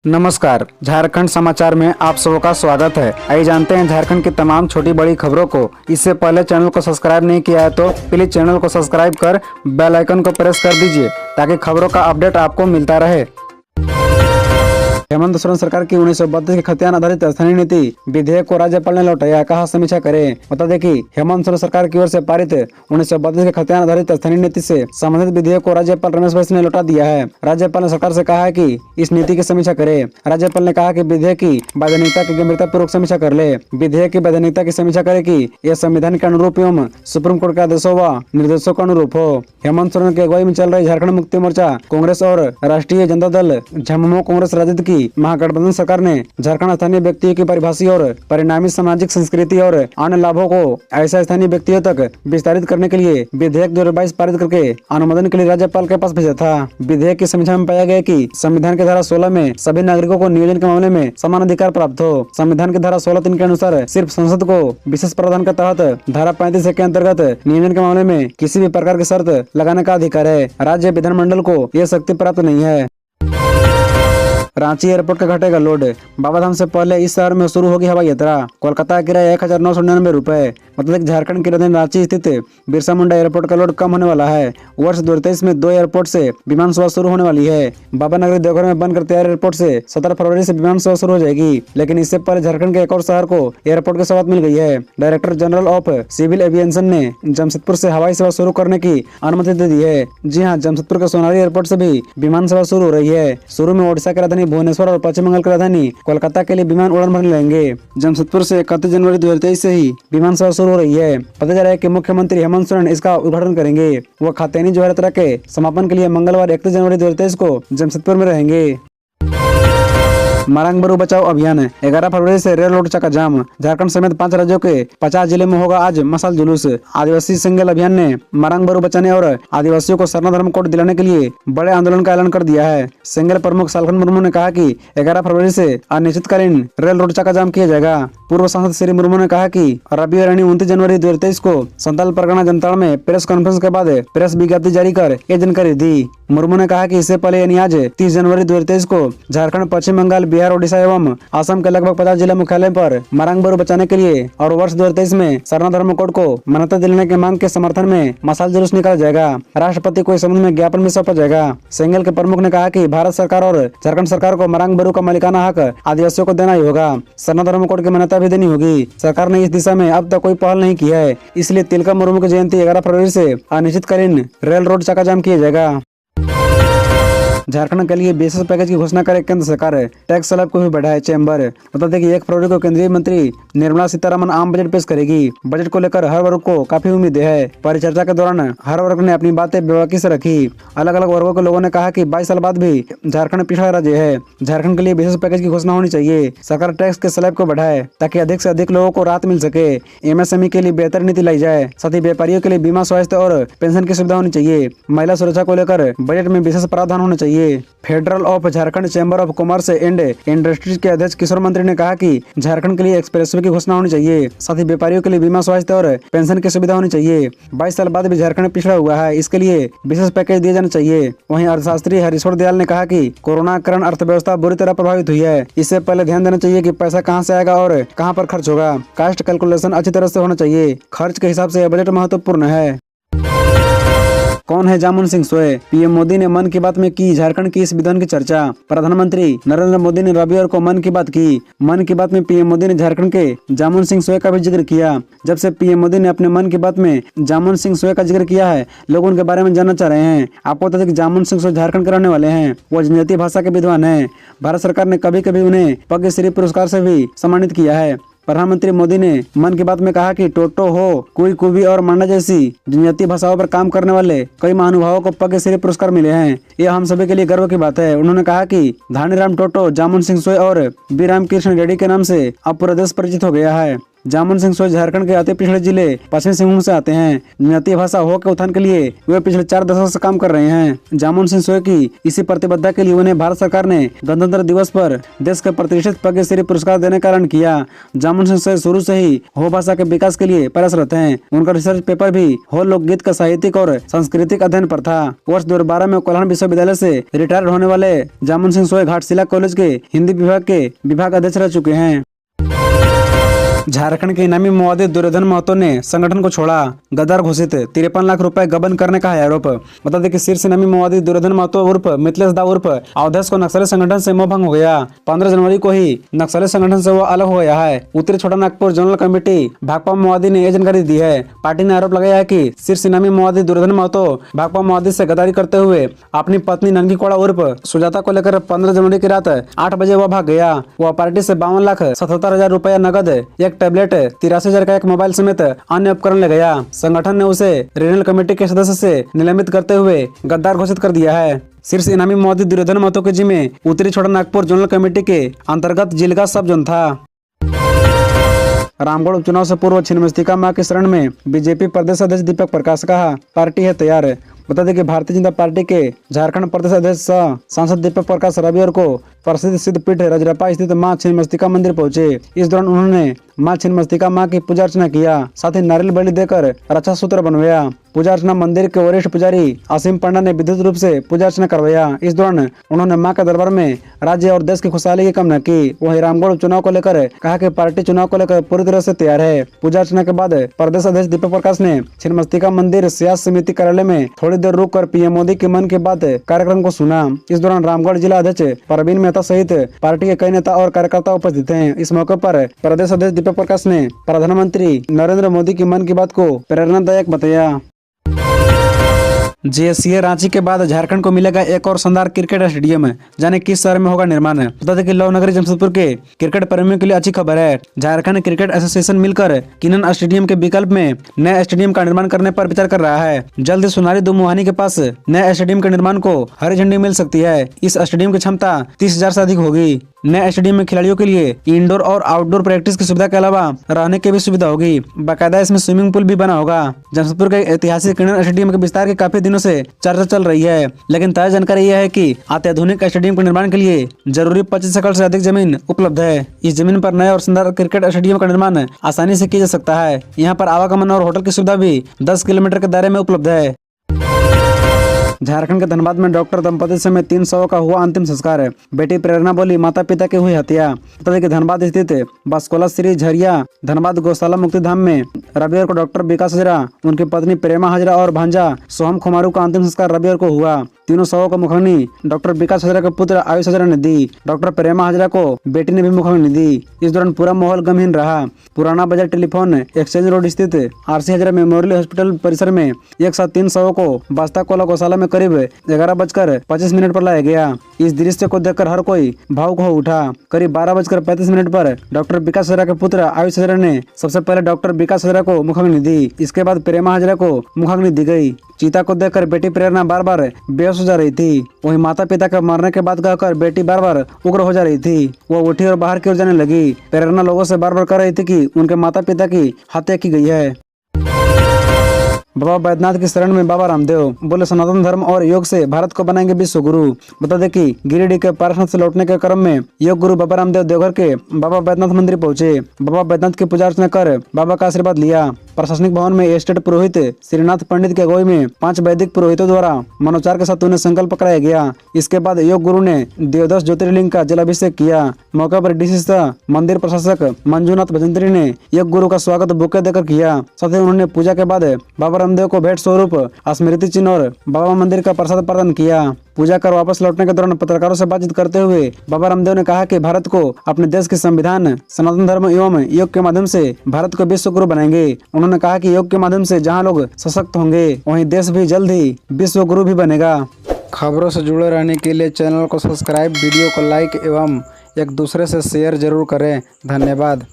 नमस्कार, झारखंड समाचार में आप सबका स्वागत है। आइए जानते हैं झारखंड की तमाम छोटी बड़ी खबरों को। इससे पहले चैनल को सब्सक्राइब नहीं किया है तो प्लीज चैनल को सब्सक्राइब कर बेल आइकन को प्रेस कर दीजिए ताकि खबरों का अपडेट आपको मिलता रहे। हेमंत सोरेन सरकार की 1932 के खतियान आधारित स्थानीय नीति विधेयक को राज्यपाल ने लौटाया, कहा समीक्षा करें। बता दें कि हेमंत सोरेन सरकार की ओर से पारित 1932 के खतियान आधारित स्थानीय नीति से संबंधित विधेयक को राज्यपाल रमेश बैस ने लौटा दिया है। राज्यपाल ने सरकार से कहा है कि इस नीति की समीक्षा करे। राज्यपाल ने कहा कि विधेयक की वैधानिकता की गंभीरता पूर्वक समीक्षा कर ले। विधेयक की वैधानिकता की समीक्षा करे कि यह संविधान के अनुरूप एवं सुप्रीम कोर्ट के आदेशों व निर्देशों के अनुरूप हो। हेमंत सोरेन की अगुवाई में चल रही झारखंड मुक्ति मोर्चा कांग्रेस और राष्ट्रीय जनता दल झमुमो कांग्रेस राजद की महागठबंधन सरकार ने झारखंड स्थानीय व्यक्तियों की परिभाषी और परिणामी सामाजिक संस्कृति और अन्य लाभों को ऐसा स्थानीय व्यक्तियों तक विस्तारित करने के लिए विधेयक 2022 पारित करके अनुमोदन के लिए राज्यपाल के पास भेजा था। विधेयक की समीक्षा में पाया गया कि संविधान की धारा 16 में सभी नागरिकों को नियोजन के मामले में समान अधिकार प्राप्त हो। संविधान की धारा 16(3) के अनुसार सिर्फ संसद को विशेष प्रावधान के तहत धारा 35 के अंतर्गत नियोजन के मामले में किसी भी प्रकार की शर्त लगाने का अधिकार है। राज्य विधानमंडल को यह शक्ति प्राप्त नहीं है। रांची एयरपोर्ट का घटेगा लोड। बाबाधाम से पहले इस शहर में शुरू होगी हवाई यात्रा। कोलकाता किराया 1999 रुपए। मतलब झारखंड की राजधानी रांची स्थित बिरसा मुंडा एयरपोर्ट का लोड कम होने वाला है। वर्ष 2023 में 2 एयरपोर्ट से विमान सेवा शुरू होने वाली है। बाबा नगरी देवघर में बनकर तैयार एयरपोर्ट से 17 फरवरी से विमान सेवा शुरू हो जाएगी, लेकिन इससे पहले झारखंड के एक और शहर को एयरपोर्ट की सौगात मिल गई है। Director general of civil aviation ने जमशेदपुर से हवाई सेवा शुरू करने की अनुमति दे दी है। जी हाँ, जमशेदपुर के सोनारी एयरपोर्ट से भी विमान सेवा शुरू हो रही है। शुरू में ओडिशा की राजधानी भुवनेश्वर और पश्चिम बंगाल की राजधानी कोलकाता के लिए विमान उड़ान भरने लगेंगे। जमशेदपुर से 31 जनवरी 2023 से ही विमान सेवा शुरू हो रही है। पता चला है कि मुख्यमंत्री हेमंत सोरेन इसका उद्घाटन करेंगे। वह खातेनी जोहर यात्रा के समापन के लिए मंगलवार 31 जनवरी 2023 को जमशेदपुर में रहेंगे। मरांग बरू बचाओ अभियान 11 फरवरी से रेल रोड चक्का जाम। झारखंड समेत 5 राज्यों के 50 जिले में होगा आज मशाल जुलूस। आदिवासी सिंगल अभियान ने मरांग बरू बचाने और आदिवासियों को सरना धर्म कोड दिलाने के लिए बड़े आंदोलन का ऐलान कर दिया है। सिंगल प्रमुख सालखन मुर्मू ने कहा कि 11 फरवरी से अनिश्चितकालीन रेल रोड चक्का जाम किया जाएगा। पूर्व सांसद श्री मुर्मू ने कहा कि रवि और 29 जनवरी 2023 को संताल परगना जनताड़ में प्रेस कॉन्फ्रेंस के बाद प्रेस विज्ञप्ति जारी कर ये जानकारी दी। मुर्मू ने कहा कि इससे पहले यानी आज 30 जनवरी 2023 को झारखंड, पश्चिम बंगाल, बिहार, ओडिशा एवं असम के लगभग 50 जिला मुख्यालय पर मरांग बरू बचाने के लिए और वर्ष 2023 में सरना धर्म कोड को मान्यता दिलाने की मांग के समर्थन में मशाल जुलूस निकाला जाएगा। राष्ट्रपति को इस संबंध में ज्ञापन भी सौंपा जाएगा। सेंगल के प्रमुख ने कहा कि भारत सरकार और झारखंड सरकार को मरांग बरू का मालिकाना हक आदिवासियों को देना ही होगा। सरना धर्म कोड की मान्यता भी देनी होगी। सरकार ने इस दिशा में अब तक कोई पहल नहीं की है, इसलिए तिलका मुर्मू की जयंती 11 फरवरी से अनिश्चितकालीन रेल रोड चक्का जाम किया जाएगा। झारखंड के लिए विशेष पैकेज की घोषणा करे केंद्र सरकार। टैक्स स्लैब को भी बढ़ाए चैम्बर। बता दें कि 1 फरवरी को केंद्रीय मंत्री निर्मला सीतारमण आम बजट पेश करेगी। बजट को लेकर हर वर्ग को काफी उम्मीदें है। परिचर्चा के दौरान हर वर्ग ने अपनी बातें बेबाकी से रखी। अलग अलग वर्गों के लोगों ने कहा कि 22 साल बाद भी झारखंड पिछड़ा राज्य है। झारखंड के लिए विशेष पैकेज की घोषणा होनी चाहिए। सरकार टैक्स के स्लैब को बढ़ाए ताकि अधिक से अधिक लोगों को राहत मिल सके। एमएसएमई के लिए बेहतर नीति लाई जाए। साथ ही व्यापारियों के लिए बीमा, स्वास्थ्य और पेंशन की सुविधा होनी चाहिए। महिला सुरक्षा को लेकर बजट में विशेष प्रावधान होना चाहिए। Federal of Jharkhand chamber of commerce and industries के अध्यक्ष किशोर मंत्री ने कहा कि झारखंड के लिए एक्सप्रेसवे की घोषणा होनी चाहिए। साथ ही व्यापारियों के लिए बीमा, स्वास्थ्य और पेंशन की सुविधा होनी चाहिए। 22 साल बाद भी झारखंड पिछड़ा हुआ है, इसके लिए विशेष पैकेज दिए जाना चाहिए। वहीं अर्थशास्त्री हरीश्वर दयाल ने कहा कि कोरोना के कारण अर्थव्यवस्था बुरी तरह प्रभावित हुई है। इससे पहले ध्यान देना चाहिए कि पैसा कहां से आएगा और कहां पर खर्च होगा। कास्ट कैलकुलेशन अच्छी तरह से होना चाहिए। खर्च के हिसाब से यह बजट महत्वपूर्ण है। कौन है जामुन सिंह सोए? पीएम मोदी ने मन की बात में की झारखंड की इस विधान की चर्चा। प्रधानमंत्री नरेंद्र मोदी ने रविवार को मन की बात की। मन की बात में पीएम मोदी ने झारखंड के जामुन सिंह सोए का भी जिक्र किया। जब से पीएम मोदी ने अपने मन की बात में जामुन सिंह सोए का जिक्र किया है, लोग उनके बारे में जानना चाह रहे हैं। आपको बता दें कि जामुन सिंह सोए झारखंड के रहने वाले हैं। वो जनजातीय भाषा के विद्वान है। भारत सरकार ने कभी कभी उन्हें पद्मश्री पुरस्कार से भी सम्मानित किया है। प्रधानमंत्री मोदी ने मन की बात में कहा कि टोटो हो, कुई कुबी और मांडा जैसी जनजातीय भाषाओं पर काम करने वाले कई महानुभावों को पद्मश्री पुरस्कार मिले हैं। यह हम सभी के लिए गर्व की बात है। उन्होंने कहा कि धानीराम टोटो, जामुन सिंह सोए और बी रामकृष्ण रेड्डी के नाम से अब पूरा देश परिचित हो गया है। जामुन सिंह सोय झारखंड के अति पिछड़े जिले पश्चिमी सिंहभूम से आते हैं। जनजातीय भाषा हो के उत्थान के लिए वे पिछले 4 दशकों से काम कर रहे हैं। जामुन सिंह सोय की इसी प्रतिबद्धता के लिए उन्हें भारत सरकार ने गणतंत्र दिवस पर देश के प्रतिष्ठित पद्मश्री पुरस्कार देने का ऐलान किया। जामुन सिंह सोय शुरू से ही हो भाषा के विकास के लिए प्रयासरत हैं। उनका रिसर्च पेपर भी हो लोकगीत का साहित्यिक और सांस्कृतिक अध्ययन पर था। वर्ष 2012 में कोल्हान विश्वविद्यालय से रिटायर होने वाले जामुन सिंह सोय घाटशिला कॉलेज के हिंदी विभाग के विभाग अध्यक्ष रह चुके हैं। झारखंड के इनामी माओवादी दुर्योधन महतो ने संगठन को छोड़ा, गद्दार घोषित, 53 लाख रुपए गबन करने का है आरोप। बता दें कि शीर्ष इनामी माओवादी दुर्योधन महतो उर्फ मिथिलेश दा उर्फ अवधेश को नक्सली संगठन से मोह भंग हो गया। 15 जनवरी को ही नक्सली संगठन से वो अलग हो गया है। उत्तरी छोटा नागपुर जनरल कमेटी भाकपा माओवादी ने यह जानकारी दी है। पार्टी ने आरोप लगाया है कि शीर्ष इनामी माओवादी दुर्योधन महतो भाकपा माओवादी से गद्दारी करते हुए अपनी पत्नी नंगी कोड़ा उर्फ सुजाता को लेकर 15 जनवरी की रात 8 बजे वह भाग गया। वह पार्टी से 52,77,000 रुपया नगद, एक टैबलेट, 83,000 का एक मोबाइल समेत अन्य उपकरण ले गया। संगठन ने उसे रीजनल कमेटी के सदस्य से निलंबित करते हुए गद्दार घोषित कर दिया है। शीर्ष इनामी माओवादी दुर्योधन महतो के जिम्मे उत्तरी छोटा नागपुर जनरल कमेटी के अंतर्गत जिले सब जोन था। रामगढ़ उपचुनाव से पूर्व छिन्नमस्तिका मां की शरण में बीजेपी प्रदेश अध्यक्ष दीपक प्रकाश कहा, पार्टी है तैयार। बता दें कि भारतीय जनता पार्टी के झारखंड प्रदेश अध्यक्ष सह सांसद दीपक प्रकाश रविवार को प्रसिद्ध सिद्धपीठ रजरप्पा स्थित मां छिन्नमस्तिका मंदिर पहुंचे। इस दौरान उन्होंने मां छिन्नमस्तिका मां की पूजा अर्चना किया, साथ ही नारियल बलि देकर रक्षा सूत्र बनवाया। पूजा अर्चना मंदिर के वरिष्ठ पुजारी असीम पंडा ने विद्युत रूप से पूजा अर्चना करवाया। इस दौरान उन्होंने मां के दरबार में राज्य और देश की खुशहाली की कामना की। वहीं रामगढ़ उपचुनाव को लेकर कहा कि पार्टी चुनाव को लेकर पूरी तरह से तैयार है। पूजा अर्चना के बाद प्रदेश अध्यक्ष दीपक प्रकाश ने छिन्नमस्तिका मंदिर सियासत समिति कार्यालय में थोड़ी देर रुक कर पीएम मोदी के मन की बात कार्यक्रम को सुना। इस दौरान रामगढ़ जिला अध्यक्ष परवीन मेहता सहित पार्टी के कई नेता और कार्यकर्ता उपस्थित हैं। इस मौके पर प्रदेश अध्यक्ष दीपक प्रकाश ने प्रधानमंत्री नरेंद्र मोदी की मन की बात को प्रेरणादायक बताया। जेएससीए रांची के बाद झारखंड को मिलेगा एक और शानदार क्रिकेट स्टेडियम, जाने किस शहर में होगा निर्माण। बता दें कि लव नगरी जमशेदपुर के क्रिकेट प्रेमियों के लिए अच्छी खबर है। झारखंड क्रिकेट एसोसिएशन मिलकर किनन स्टेडियम के विकल्प में नए स्टेडियम का निर्माण करने पर विचार कर रहा है। जल्द ही सोनारी दुमुहानी के पास नए स्टेडियम के निर्माण को हरी झंडी मिल सकती है। इस स्टेडियम की क्षमता 30,000 से अधिक होगी। नए स्टेडियम में खिलाड़ियों के लिए इंडोर और आउटडोर प्रैक्टिस की सुविधा के अलावा रहने की भी सुविधा होगी। बाकायदा इसमें स्विमिंग पूल भी बना होगा। जमशेदपुर के ऐतिहासिक किनन स्टेडियम के विस्तार की काफी दिनों से चर्चा चल रही है, लेकिन ताजा जानकारी यह है कि अत्याधुनिक स्टेडियम के निर्माण के लिए जरूरी 25 एकड़ से अधिक जमीन उपलब्ध है। इस जमीन पर नए और शानदार क्रिकेट स्टेडियम का निर्माण आसानी से किया जा सकता है। यहाँ पर आवागमन और होटल की सुविधा भी 10 किलोमीटर के दायरे में उपलब्ध है। झारखंड के धनबाद में डॉक्टर दंपति समेत 300 का हुआ अंतिम संस्कार। बेटी प्रेरणा बोली, माता पिता की हुई हत्या। बता दें कि धनबाद स्थित बसकोला श्री झरिया धनबाद गौशाला मुक्तिधाम में रविवार को डॉक्टर विकास हजरा, उनकी पत्नी प्रेमा हजरा और भांजा सोहम खुमारू का अंतिम संस्कार रविवार को हुआ। तीनों शवों को मुखाग्नि डॉक्टर विकास हजरा के पुत्र आयुष हजरा ने दी। डॉक्टर प्रेमा हजरा को बेटी ने भी मुखाग्नि दी। इस दौरान पूरा माहौल गमहीन रहा। पुराना बाजार टेलीफोन एक्सचेंज रोड स्थित आरसी हजरा मेमोरियल हॉस्पिटल परिसर में एक साथ 3 शवों को बस्ता कोला गौशाला में करीब 11:25 पर लाया गया। इस दृश्य को देखकर हर कोई भावुक हो उठा। करीब 12:35 पर डॉक्टर विकास हजरा के पुत्र आयुष हजरा ने सबसे पहले डॉक्टर विकास हजरा को मुखाग्नि दी। इसके बाद प्रेमा हजरा को मुखाग्नि दी गई। चीता को देखकर बेटी प्रेरणा बार बार बेहोश हो जा रही थी। वहीं माता पिता के मरने के बाद कहकर बेटी बार बार उग्र हो जा रही थी। वो उठी और बाहर की ओर जाने लगी। प्रेरणा लोगों से बार बार कह रही थी कि उनके माता पिता की हत्या की गई है। बाबा बैद्यनाथ की शरण में बाबा रामदेव बोले, सनातन धर्म और योग से भारत को बनाएंगे विश्व गुरु। बता दें कि गिरिडीह के पारसनाथ से लौटने के क्रम में योग गुरु बाबा रामदेव देवघर के बाबा बैद्यनाथ मंदिर पहुंचे। बाबा बैद्यनाथ की पूजा अर्चना कर बाबा का आशीर्वाद लिया। प्रशासनिक भवन में स्टेट पुरोहित श्रीनाथ पंडित की अगुवाई में 5 वैदिक पुरोहितों द्वारा मनोचार के साथ उन्हें संकल्प कराया गया। इसके बाद योग गुरु ने देवदस ज्योतिर्लिंग का जलाभिषेक किया। मौके पर डीसी सह मंदिर प्रशासक मंजूनाथ भजंत्री ने योग गुरु का स्वागत बुके देकर किया। साथ ही उन्होंने पूजा के बाद बाबा रामदेव को भेंट स्वरूप स्मृति चिन्ह और बाबा मंदिर का प्रसाद प्रदान किया। पूजा कर वापस लौटने के दौरान पत्रकारों से बातचीत करते हुए बाबा रामदेव ने कहा कि भारत को अपने देश के संविधान, सनातन धर्म एवं योग के माध्यम से भारत को विश्व गुरु बनाएंगे। उन्होंने कहा कि योग के माध्यम से जहां लोग सशक्त होंगे वहीं देश भी जल्द ही विश्व गुरु भी बनेगा। खबरों से जुड़े रहने के लिए चैनल को सब्सक्राइब, वीडियो को लाइक एवं एक दूसरे से शेयर जरूर करें। धन्यवाद।